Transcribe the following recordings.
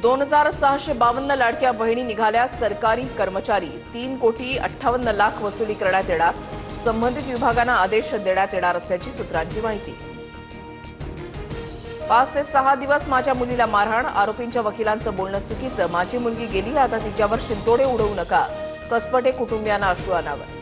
2652 लाडक्या बहिणी निघाल्या सरकारी कर्मचारी 3,58,00,000 वसुली करण्यात येणार। संबंधित विभागांना आदेश देण्यात येणार असल्याची सूत्रांची माहिती। 5 ते 6 दिवस माझ्या मुलीला मारहाण, आरोपींच्या वकिलांचं बोलणं चुकीचं, माझी मुलगी गेली, आता तिच्यावर शिंतोडे उडवू नका, कसपटे कुटुंबियांना अश्रू अनावर।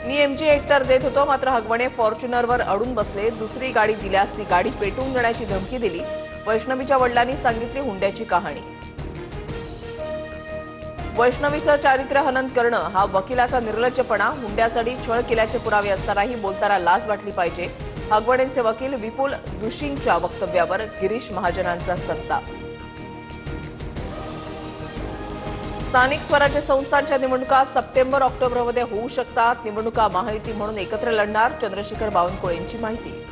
मी एमजी हेक्टर देत होतो, मात्र हगवणे फॉर्च्युनरवर अडून बसले, दुसरी गाडी दिल्यास ती गाडी पेटवून देण्याची धमकी दिली। वैष्णवीच्या वडिलांनी सांगितली हुंड्याची कहाणी। वैष्णवीचं चारित्र्य हनन करणं हा वकिलाचा निर्लज्जपणा, हुंड्यासाठी छळ केल्याचे पुरावे असतानाही बोलताना लाज वाटली पाहिजे। हगवणेंचे वकील विपुल दुशिंगच्या वक्तव्यावर गिरीश महाजनांचा संताप। स्थानिक स्वराज्य संस्थांच्या निवडणुका सप्टेंबर-ऑक्टोबरमध्ये होऊ शकतात। निवडणुका महायुती म्हणून एकत्र लढणार, चंद्रशेखर बावनकुळेंची माहिती।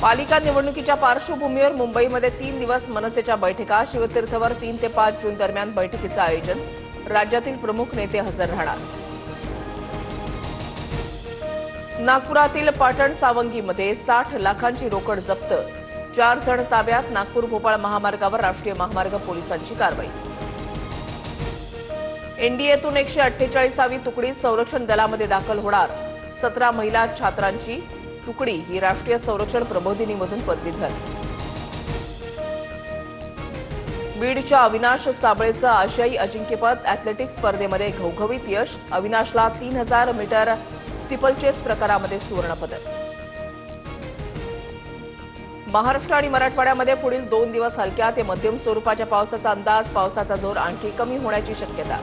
पालिका निवडणुकीच्या पार्श्वभूमीवर मुंबईमध्ये 3 दिवस मनसेच्या बैठका, शिवतीर्थवर 3 ते 5 जून दरम्यान बैठकीचं आयोजन, राज्यातील प्रमुख नेते हजर राहणार। नागपुरातील पाटण सावंगीमध्ये 60 लाखांची रोकड जप्त, 4 जण ताब्यात, नागपूर-भोपाळ महामार्गावर राष्ट्रीय महामार्ग पोलिसांची कारवाई। एनडीएतून 148वी तुकडी संरक्षण दलामध्ये दाखल होणार, 17 महिला छात्रांची तुकडी ही राष्ट्रीय संरक्षण प्रबोधिनीमधून पदवीधर। बीडच्या अविनाश साबळेचं आशियाई अजिंक्यपद अॅथलेटिक्स स्पर्धेमध्ये घवघवीत यश, अविनाशला 3000 मीटर स्टीपलचेस प्रकारामध्ये सुवर्णपदक। महाराष्ट्र आणि मराठवाड्यामध्ये पुढील 2 दिवस हलक्या ते मध्यम स्वरूपाच्या पावसाचा अंदाज, पावसाचा जोर आणखी कमी होण्याची शक्यता।